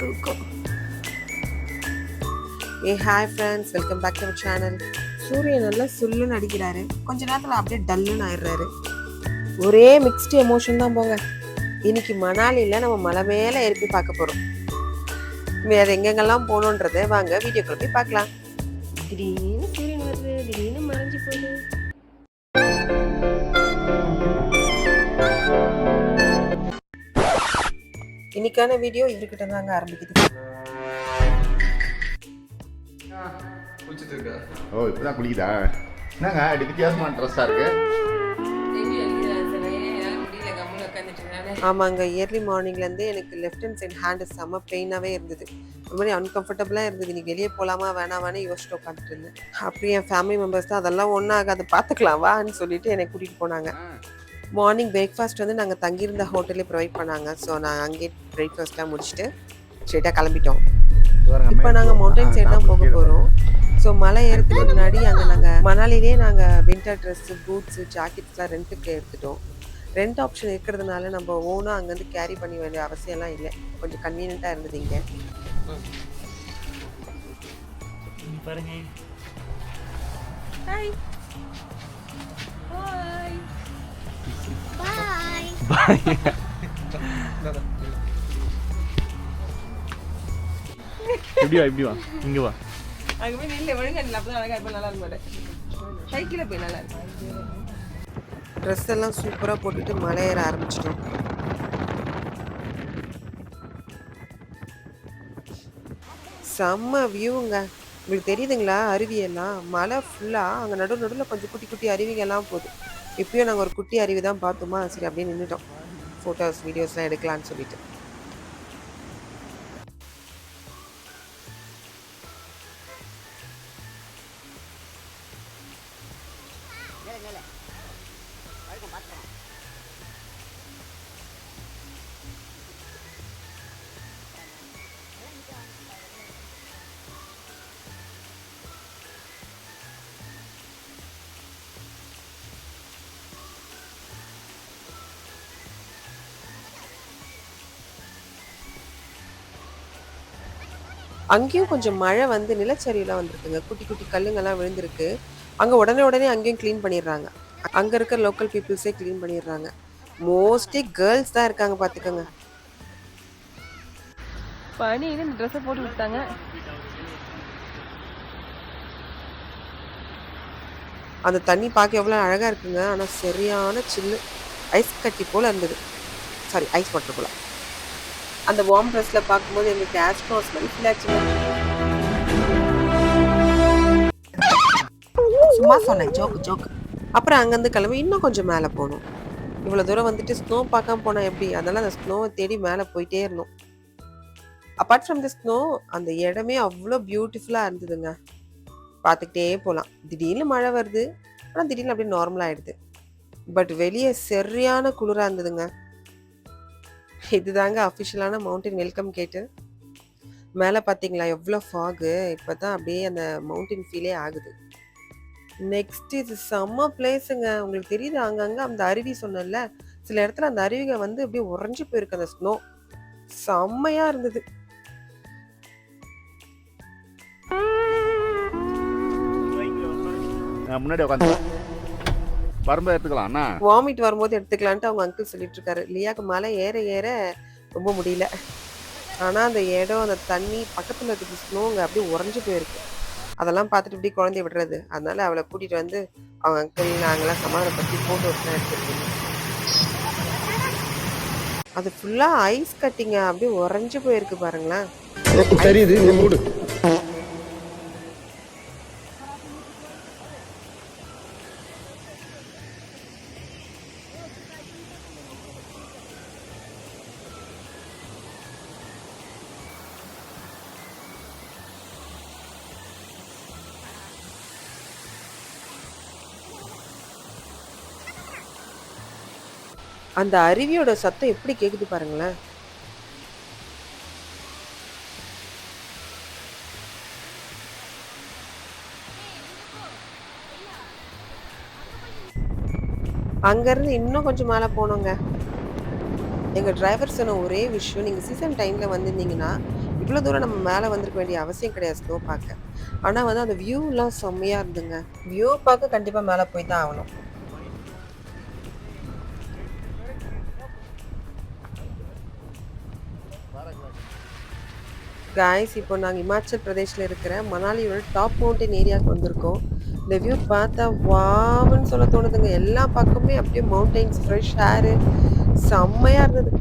தூக்கம். Hi friends, welcome back to our channel. சூரியன் நல்லா சுல்லுன்னு அடிக்கிறாரு, கொஞ்ச நேரத்தில் அப்படியே டல்லுன்னு ஆயிடுறாரு. ஒரே மிக்ஸ்டு எமோஷன் தான் போங்க. இன்னைக்கு மணாலியில் நம்ம மலை மேலே ஏறி பார்க்க போகிறோம். வேறு எங்கெங்கெல்லாம் போகணுன்றதை வாங்க வீடியோக்குள்ள போய் பார்க்கலாம். திடீர்னு சூரியன் வருது, திடீர்னு மறைஞ்சு போகுது. இன்னைக்கான வீடியோ இவர்கிட்ட தாங்க ஆரம்பிக்குது. ஓ, இப்பதான் குளிக்குதா? என்னங்க அடி வித்தியாசமான ட்ரெஸ்ஸாக இருக்கு. ஆமாங்க, இயர்லி மார்னிங்லேருந்து எனக்கு லெஃப்ட் ஹேண்ட் சைட் ஹேண்டு செம்ம பெயினாகவே இருந்தது. ஒரு மாதிரி அன்கம்ஃபர்டபுளாக இருந்தது. இன்னைக்கு வெளியே போகலாமா வேணாமான்னு யோசிச்சுட்டு உட்காந்துட்டு இருந்தேன். அப்படி என் ஃபேமிலி மெம்பர்ஸ் தான் அதெல்லாம் ஒன்றும் ஆகாது, பார்த்துக்கலாம் வான்னு சொல்லிட்டு என்னை கூட்டிகிட்டு போனாங்க. மார்னிங் பிரேக்ஃபாஸ்ட் வந்து நாங்கள் தங்கியிருந்த ஹோட்டலே ப்ரொவைட் பண்ணாங்க. ஸோ நாங்கள் அங்கேயே பிரேக்ஃபாஸ்ட்லாம் முடிச்சுட்டு ஸ்ட்ரெயிட்டாக கிளம்பிட்டோம். இப்போ நாங்கள் மவுண்டைன் சைடு தான் போக போகிறோம். ஸோ மலை ஏறதுக்கு முன்னாடி அங்கே நாங்கள் மணாலிலே நாங்கள் வின்டர் ட்ரெஸ்ஸு, பூட்ஸு, ஜாக்கெட்ஸ்லாம் ரெண்ட்டுக்கு எடுத்துட்டோம். ரெண்ட் ஆப்ஷன் இருக்கிறதுனால நம்ம ஓனாக அங்கேருந்து கேரி பண்ணி வேண்டிய அவசியம்லாம் இல்லை. கொஞ்சம் கன்வீனியண்ட்டாக இருந்தது இங்கே. பாருங்க. ஹாய் பாய் பாய். இப்படி வா இங்க வா. அங்கே போய் நில்ல ஒழுங்கா நில்ல, அப்போ தான் அழகாக இப்போ நல்லா இருக்கும். சைக்கிளில் போய் நல்லா இருக்கும். ட்ரெஸ் எல்லாம் சூப்பராக போட்டுட்டு மலை ஏற ஆரம்பிச்சிட்டோம். செம்ம வியூங்க. உங்களுக்கு தெரியுதுங்களா அருவியெல்லாம்? மலை ஃபுல்லாக அங்கே நடுவில் கொஞ்சம் குட்டி குட்டி அருவிகள்லாம் போகுது. இப்பயும் நாங்கள் ஒரு குட்டி அருவி தான் பார்த்தோமா, சரி அப்படியே நின்றுட்டோம் ஃபோட்டோஸ் வீடியோஸ்லாம் எடுக்கலான்னு சொல்லிட்டு. அங்கேயும் கொஞ்சம் மழை வந்து நிலச்சரிவுலாம் வந்திருக்குங்க. குட்டி குட்டி கல்லுங்கெல்லாம் விழுந்திருக்கு. அங்கே உடனே அங்கேயும் க்ளீன் பண்ணிடுறாங்க. அங்கே இருக்கிற லோக்கல் பீப்புள்ஸே க்ளீன் பண்ணிடுறாங்க. மோஸ்ட்லி கேர்ள்ஸ் தான் இருக்காங்க, பார்த்துக்கோங்க. பனின்னு இந்த ட்ரெஸ்ஸை போட்டு விட்டாங்க. அந்த தண்ணி பார்க்க எவ்வளோ அழகாக இருக்குங்க. ஆனால் சரியான சில்லு, ஐஸ் கட்டி போல் இருந்தது. சாரி, ஐஸ் வாட்டர் போல். அந்த வார்ம் ட்ரெஸ்ல பார்க்கும்போது எங்களுக்கு ஆஸ்ட்ரோ ஸ்மெல் ஃபீல் ஆச்சுங்க. சும்மா சொன்னேன், ஜோக். அப்புறம் அங்கேருந்து கிளம்பி இன்னும் கொஞ்சம் மேலே போகணும். இவ்வளோ தூரம் வந்துட்டு ஸ்னோ பார்க்காம போனால் எப்படி? அதனால அந்த ஸ்னோவை தேடி மேலே போயிட்டே இருந்தோம். அப்பார்ட் ஃப்ரம் தி ஸ்னோ, அந்த இடமே அவ்வளோ பியூட்டிஃபுல்லாக இருந்ததுங்க. பார்த்துக்கிட்டே போகலாம். திடீர்னு மழை வருது, ஆனால் திடீர்னு அப்படியே நார்மலாக ஆயிடுது. பட் வெளியே சரியான குளிராக இருந்ததுங்க. இதுதாங்க அஃபிஷியலான மவுண்டன் வெல்கம் கேட்டு. மேலே பார்த்தீங்களா எவ்வளோ ஃபாகு? இப்போ தான் அப்படியே அந்த மவுண்டன் ஃபீலே ஆகுது. நெக்ஸ்ட் இது செம்ம பிளேஸுங்க. உங்களுக்கு தெரியுது அங்கங்கே அந்த அருவி சொன்னல, சில இடத்துல அந்த அருவிக வந்து அப்படியே உறைஞ்சி போயிருக்கு. அந்த ஸ்னோ செம்மையாக இருந்தது. முன்னாடி உட்காந்து வரும்போது எடுத்துக்கலாம்ண்ணா. வாமிட் வரும்போது எடுத்துக்கலான்ட்டு அவங்க அங்கிள் சொல்லிட்டு இருக்காரு. லியாக்கு மலை ஏற ரொம்ப முடியல. ஆனால் அந்த இடம், அந்த தண்ணி பக்கத்தில் இருக்கிற ஸ்னோங்க அப்படியே உறைஞ்சி போயிருக்கு. அதெல்லாம் பார்த்துட்டு இப்படி குழந்தைய விடுறது. அதனால அவளை கூட்டிகிட்டு வந்து அவங்க அங்கிள் நாங்களாம் சமாதானப்படுத்தி ஃபோட்டோஸ்லாம் எடுத்துருக்கோம். அது ஃபுல்லாக ஐஸ் கட்டிங்க, அப்படியே உறைஞ்சி போயிருக்கு பாருங்களேன். தெரியுது. அந்த அருவியோட சத்தம் எப்படி கேக்குது பாருங்களேன். அங்கேருந்து இன்னும் கொஞ்சம் மேலே போனோங்க. எங்கள் டிரைவர் சொன்ன ஒரே விஷயம், நீங்கள் சீசன் டைமில் வந்திருந்தீங்கன்னா இவ்வளோ தூரம் நம்ம மேலே வந்திருக்க வேண்டிய அவசியம் கிடையாது ஸ்னோ பார்க்க. ஆனால் வந்து அந்த வியூலாம் செம்மையாக இருந்துங்க. வியூ பார்க்க கண்டிப்பாக மேலே போய் தான் ஆகணும். காய்ஸ், இப்போ நாங்கள் இமாச்சல் பிரதேஷில் இருக்கிற மணாலியோட டாப் மவுண்டன் ஏரியாவுக்கு வந்திருக்கோம். இந்த வியூ பார்த்தா வாவ்னு சொல்ல தோணுதுங்க. எல்லா பக்கமே அப்படியே மவுண்டெயின்ஸ், ஃப்ரெஷ் ஏரு, செம்மையாக இருந்தது.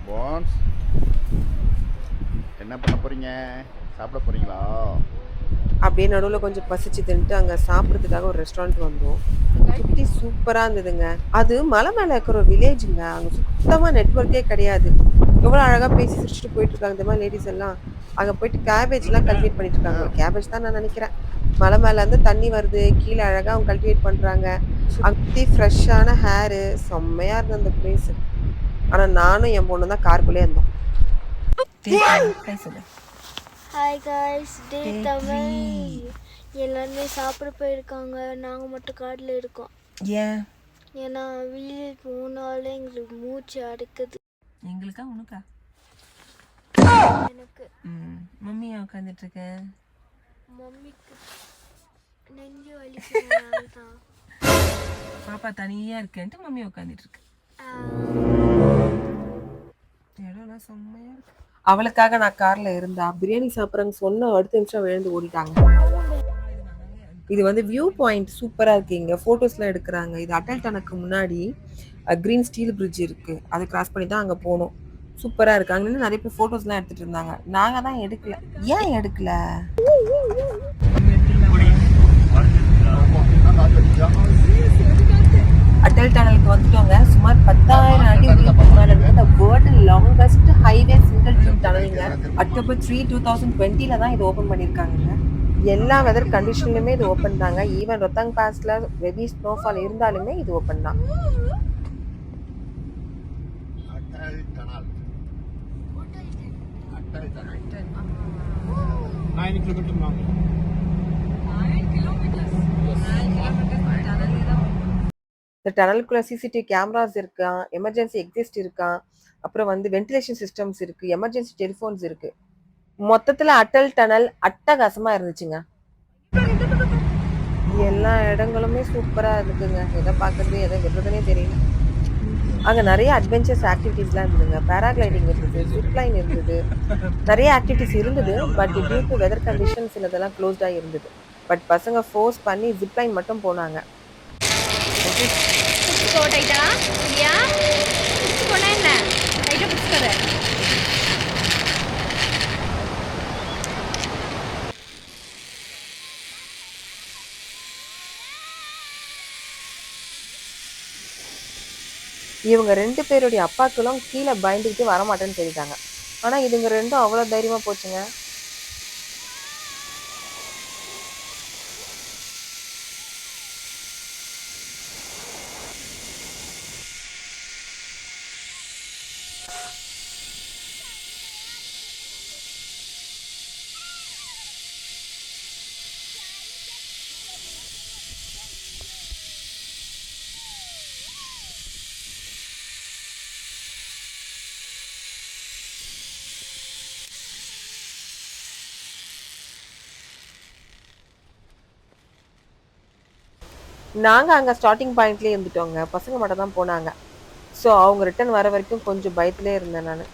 பான்ஸ், என்ன பண்ண போறீங்க? சாப்பிட போறீங்களா? அப்படியே நடுவில் கொஞ்சம் பசிச்சுதுன்ட்டு அங்கே சாப்பிட்றதுக்காக ஒரு ரெஸ்டாரண்ட் வந்தோம். சுற்றி சூப்பராக இருந்ததுங்க. அது மலை மேலே இருக்கிற ஒரு வில்லேஜுங்க. அங்கே சுத்தமாக நெட்ஒர்க்கே கிடையாது. எவ்வளோ அழகாக பேசி சிரிச்சுட்டு போயிட்டு இருக்காங்க இந்த மாதிரி லேடிஸ் எல்லாம். அங்கே போயிட்டு கேபேஜ்லாம் கல்டிவேட் பண்ணிட்டு இருக்காங்க. ஒரு கேபேஜ் தான் நான் நினைக்கிறேன். மலை மேலேருந்து தண்ணி வருது, கீழே அழகாக அவங்க கல்டிவேட் பண்ணுறாங்க. சுற்றி ஃப்ரெஷ்ஷான ஹேரு, செம்மையாக இருந்தது அந்த பிளேஸு. ஆனால் நானும் என் பொண்ணு தான் காருக்குள்ளே இருந்தோம். ஹாய் காய்ஸ், டே தமிழ். எல்லாருமே சாப்பிட போயிருக்காங்க, நாங்கள் மட்டும் காட்டில் இருக்கோம். ஏன்? ஏன்னா வீல் போனாலே எங்களுக்கு மூச்சு அடைக்குது. எங்களுக்கா உனக்கா? எனக்கு மம்மியா உட்காந்துட்டு இருக்கேன். மம்மிக்கு நெஞ்சு வலிக்குது தான். பாப்பா தனியாக இருக்கேன்ட்டு மம்மி உட்காந்துட்டு இருக்கு. இடம்லாம் செம்மையாக இருக்கு. அவளுக்காக நான் காரில் இருந்தா பிரியாணி சாப்பிட்றாங்க சொன்ன அடுத்த நிமிஷம் விழுந்து ஓடிட்டாங்க. இது வந்து வியூ பாயிண்ட் சூப்பராக இருக்கு. இங்கே ஃபோட்டோஸ்லாம் எடுக்கிறாங்க. இது அட்டல் டனலுக்கு முன்னாடி க்ரீன் ஸ்டீல் பிரிட்ஜ் இருக்குது. அதை கிராஸ் பண்ணி தான் அங்கே போகணும். சூப்பராக இருக்குது. அங்கே நின்று நிறைய பேர் ஃபோட்டோஸ்லாம் எடுத்துகிட்டு இருந்தாங்க. நாங்கள் தான் எடுக்கல. ஏன் எடுக்கல? அட்டல் டனலுக்கு வந்துட்டோங்க. சுமார் 10,000 அடி உயரத்துக்கு மேல இருக்க world longest highway single trip டனலுங்க. அக்டோபர் 3, 2020 தான் இது ஓப்பன் பண்ணியிருக்காங்க. எல்லா வெதர் கண்டிஷன்லையுமே இது ஓப்பன் தாங்க. ஈவன் ரொத்தாங் பாஸ்ல ஹெவி ஸ்னோஃபால் இருந்தாலுமே இது ஓப்பன் தான். இந்த டனலுக்குள்ள சிசிடிவி கேமராஸ் இருக்கா, எமர்ஜென்சி எக்ஸிஸ்ட் இருக்கா, அப்புறம் வந்து வென்டிலேஷன் சிஸ்டம்ஸ் இருக்கு, எமர்ஜென்சி டெலிஃபோன்ஸ் இருக்கு. மொத்தத்துல அட்டல் டனல் அட்டகாசமா இருந்துச்சுங்க. எல்லா இடங்களுமே சூப்பரா இருக்குங்க. எதை பார்க்கறது எதை விடுறதுனே தெரியல. அங்கே நிறைய அட்வென்ச்சர்ஸ் ஆக்டிவிட்டீஸ்லாம் இருந்ததுங்க. பேராகிளைடிங் இருந்தது, ஜிப்லைன் இருந்தது, நிறைய ஆக்டிவிட்டிஸ் இருந்தது. But due to weather conditions சிலதெல்லாம் க்ளோஸ்டாக இருந்தது. பட் பசங்க ஃபோர்ஸ் பண்ணி ஜிப்லைன் மட்டும் போனாங்க. இவங்க 2 பேருடைய அப்பாக்களும் கீழே பயந்துக்கிட்டு வரமாட்டேன்னு சொல்லிட்டாங்க. ஆனால் இதுங்க ரெண்டும் அவ்வளோ தைரியமாக போச்சுங்க. நாங்கள் அங்கே ஸ்டார்டிங் பாயிண்ட்லேயே இருந்துட்டோங்க. பசங்க மட்டும் தான் போனாங்க. ஸோ அவங்க ரிட்டர்ன் வர வரைக்கும் கொஞ்சம் பயத்திலே இருந்தேன் நான்.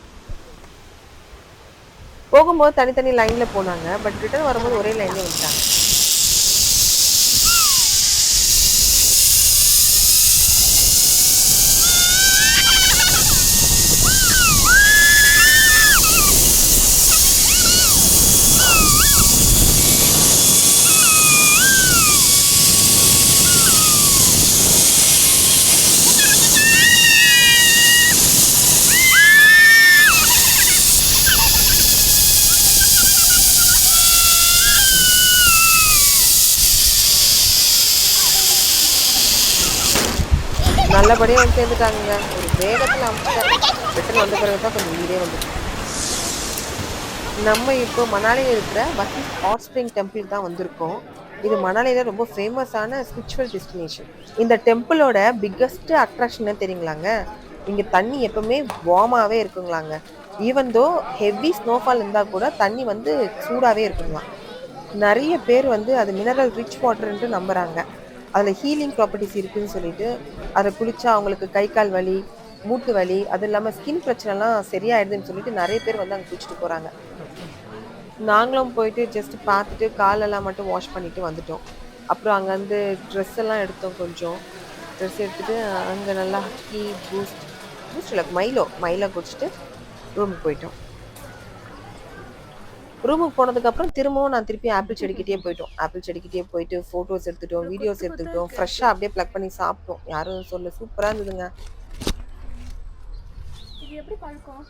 போகும்போது தனித்தனி லைனில் போனாங்க. பட் ரிட்டர்ன் வரும்போது ஒரே லைன்லேயே வந்துட்டாங்க. நல்லபடியாக வந்து சேர்ந்துட்டாங்க. ஒரு வேகத்தில் அமுச்சிட்டாங்க. ரிட்டர்ன் வந்த பிறகு தான் கொஞ்சம் வீடே வந்துச்சு. நம்ம இப்போ மணாலியில் இருக்கிற வசிஸ் ஹாட் ஸ்ப்ரிங் டெம்பிள் தான் வந்திருக்கோம். இது மணாலியில் ரொம்ப ஃபேமஸான ஸ்பிரிச்சுவல் டெஸ்டினேஷன். இந்த டெம்பிளோட பிக்கஸ்ட் அட்ராக்ஷன் தெரியுங்களாங்க, இங்கே தண்ணி எப்பவுமே வார்மாகவே இருக்குங்களாங்க. ஈவன் தோ ஹெவி ஸ்னோஃபால் இருந்தால் கூட தண்ணி வந்து சூடாகவே இருக்குங்களாம். நிறைய பேர் வந்து அது மினரல் ரிச் வாட்டர்ன்ட்டு நம்புகிறாங்க. அதில் ஹீலிங் ப்ராப்பர்ட்டிஸ் இருக்குதுன்னு சொல்லிட்டு அதை குளிச்சா அவங்களுக்கு கை கால் வலி, மூட்டு வலி, அது இல்லாமல் ஸ்கின் பிரச்சனைலாம் சரியாயிடுதுன்னு சொல்லிட்டு நிறைய பேர் வந்து அங்கே குளிச்சுட்டு போகிறாங்க. நாங்களும் போயிட்டு ஜஸ்ட் பார்த்துட்டு காலெல்லாம் மட்டும் வாஷ் பண்ணிட்டு வந்துட்டோம். அப்புறம் அங்கே வந்து ட்ரெஸ் எல்லாம் எடுத்தோம். கொஞ்சம் ட்ரெஸ் எடுத்துகிட்டு அங்கே நல்லா டீ பூஸ்ட் இல்லை மைலோ குடிச்சிட்டு ரூமுக்கு போயிட்டோம். ரூமுக்கு போனதுக்கப்புறம் திரும்பவும் நான் திருப்பி ஆப்பிள் செடிக்கிட்டே போயிட்டு ஃபோட்டோஸ் எடுத்துட்டோம், வீடியோஸ் எடுத்துக்கிட்டோம். ஃப்ரெஷ்ஷாக அப்படியே ப்ளக் பண்ணி சாப்பிட்டோம். யாரும் சொல்ல சூப்பராக இருந்ததுங்க. இது எப்படி பழக்கம்?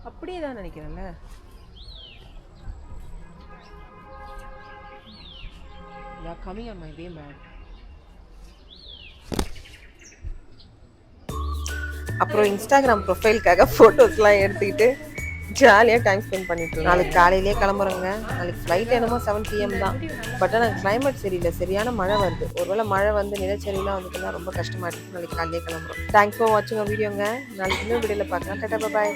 அப்படியே தான் நினைக்கிறேன்ல. coming on my way man. அப்புறம் இன்ஸ்டாகிராம் ப்ரொஃபைலுக்காக ஃபோட்டோஸ்லாம் எடுத்துக்கிட்டு ஜாலியாக டைம் ஸ்பெண்ட் பண்ணிட்டு நாளைக்கு காலையிலே கிளம்புறோங்க. நாளைக்கு ஃப்ளைட் என்னமோ 7 PM தான். பட் ஆனால் கிளைமேட் சரியில்லை, சரியான மழை வருது. ஒருவேளை மழை வந்து நிலச்சரிலாம் வந்துட்டுனா ரொம்ப கஷ்டமாக இருக்குது. நாளைக்கு காலையிலே கிளம்புறோம். தேங்க்ஸ் ஃபார் வாட்சிங் வீடியோங்க. நாளைக்கு இன்னும் வீடியோவில் பார்க்கலாம். டாடா பாய்.